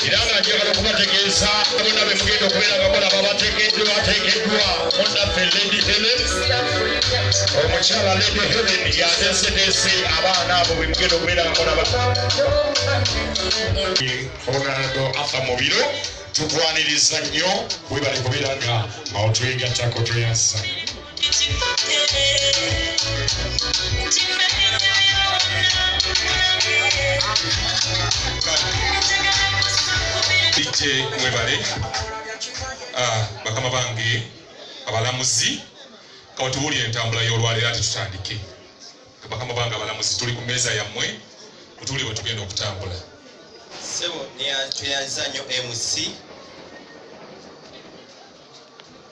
Iranga njagala kubategeeza abonna be mugenda okubeera nga mulaba bateekeddwa munda ffe Lady Helen omukyala Lady Helen yateeseteese abaana abo be mugenda okubeera nga mulaba Ronaldo afa mu biro tutwaniriza nnyo webale kubeera nga awo twegattako tweyasa DJ mwebale bakama bange abalamuzi kawa tuwulire entambula y'olwaleero ate tutandike bakama bange abalamuzi tuli ku mmeeza yammwe tutuwulire bwe tugenda okutambula sebo tweyanza nnyo MC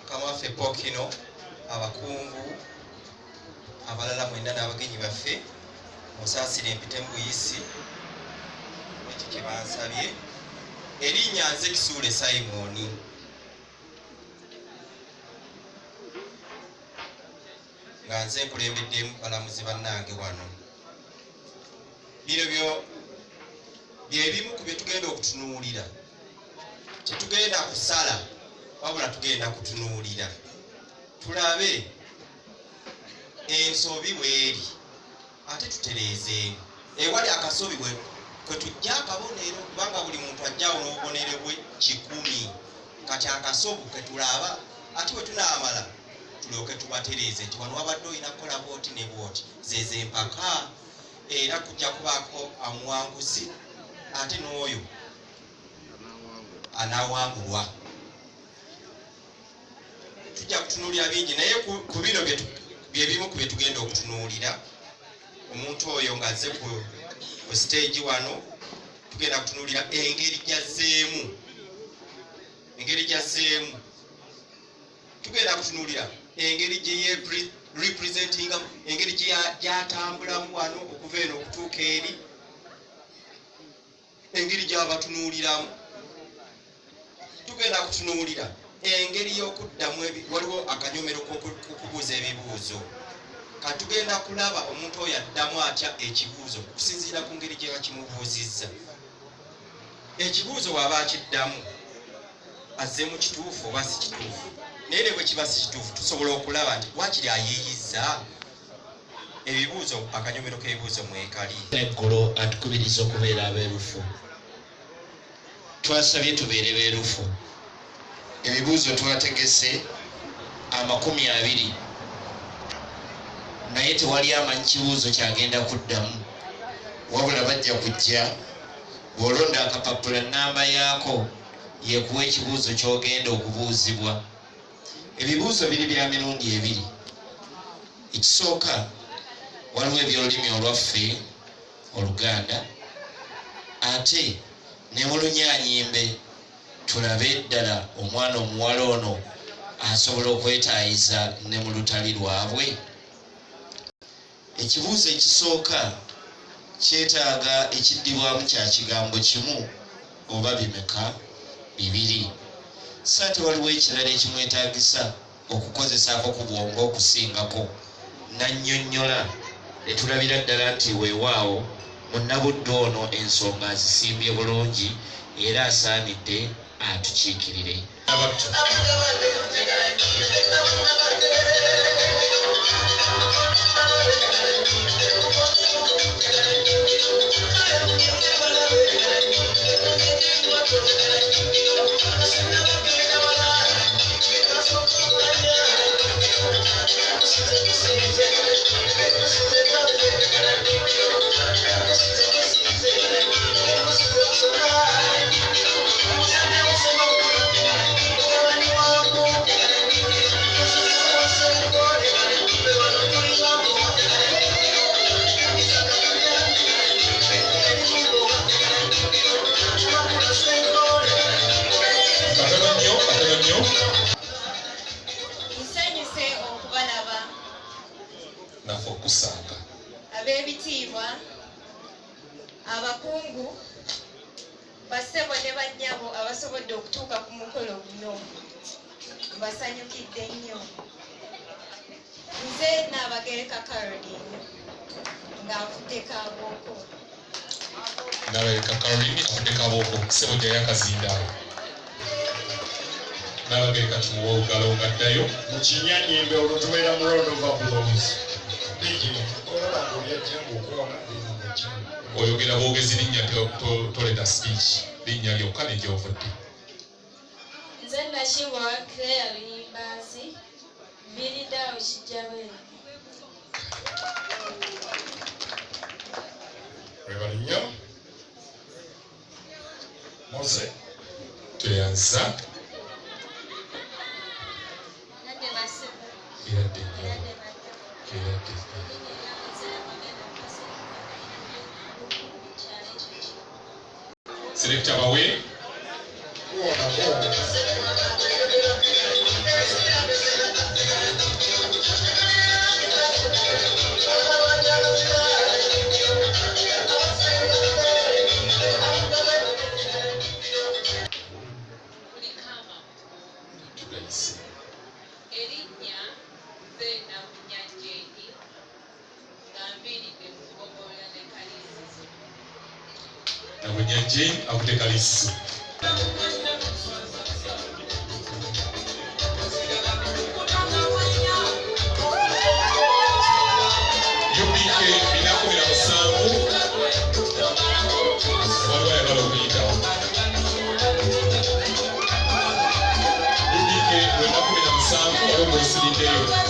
kamaffe Pokino abakungu abalala mwenda n'abagenyi baffe musaasire empite mu buyisi ekyo kye bansabye erinnya nze Kisuule Simoni nga nze nkulembeddemu balamuzi bannange wano bino byebimu ku bye tugenda okutunuulira tetugenda kusala wabula tugenda kutunuulira tulabe ensobi bweri ate tutereezeemu ewali akasobi kwe tujja akabonero kubanga buli muntu ajjawo n'obubonero bwe 100 kati akasobi ke tulaba ate bwe tunaamala tulyoke tubatereeze nti wano wabadde olina kukola bwoti ne bwoti zezo empaka era kujja kubaako amuwanguzi ate n'oyo anaawangulwa tujja kutunuulira bingi naye ku bino byebimu ku bye tugenda okutunuulira omuntu oyo ng'azze ku stage wano tugenda kutunuulira engeri gyazzeemu tugenda kutunuulira engeri gye representinga engeri gyatambulamu wano okuva eno okutuuka eri engeri gy'abatunuuliramu tugenda kutunuulira engeri y'okuddamu waliwo akanyomero k'okubuuza ebibuuzo katugenda kulaba omuntu oyo addamu atya ekibuuzo kusinziira ku ngeri gye bakimubuuzizza ekibuuzo waba akiddamu azzeemu kituufu oba si kituufu naye ne bwe kiba si kituufu tusobola okulaba nti wakiri ayiiyizza ebibuuzo akanyomero k'ebibuuzo mwekali eggulo atukubiriza okubeera abeerufu twasabye tubeere beerufu ebibuuzo twategese 20 naye tewali amanyi kibuuzo kyagenda kuddamu wabula bajja kujja bw'olonda akapapula namba yaako yekuwa ekibuuzo ky'ogenda okubuuzibwa ebibuuzo biri bya mirundi 2 ekisooka waliwo ebyolulimi olwaffe Oluganda ate ne mu Lunyaanyimbe tulabe ddala omwana omuwala ono asobola okwetaayiza ne mu lutali lwabwe ekibuuzo ekisooka kyetaaga ekiddibwamu kya kigambo kimu oba bimeka 2 sate waliwo ekirala ekimwetaagisa okukozesaako ku bwongo okusingako nannyonnyola ne tulabira ddala nti weewaawo munnabudde ono ensonga azisimbye bulungi era asaanidde atukiikirire ab'ebitiibwa Ekitiibwa abakungu bassebo ne bannyabo abasobodde okutuuka ku mukolo guno mbasanyukidde nnyo. Nze Nnaabagereka Caroline ng'afudde Kabooko. Nnaabagereka Caroline afudde Kabooko ssebo gye yakazindaawo. Nnaabagereka tumuwa olugalo ng'addayo mu kinyanyimbe olwo tubeera mu Road of Aboolesi. oyogera bwogezi linnya toleta speech linnya lyokka nejyovudde. Nze Nakibwa Claire Luyimbazi Viridaawo Kijjabwe. Webali nnyo. Mose tweyanza Nadde Masibu. eradde nnyo Nadde Madda. eradde selekta bawe Erinnya Zena Munyanjeeni ng'ambiridde mu kugogola ne Kaliisizo. nabwenyanjeni akutte Kaliisizo. UPK 417 waliwo ayagala okuyitawo. UPK 417 waliwo mwesiriddeyo.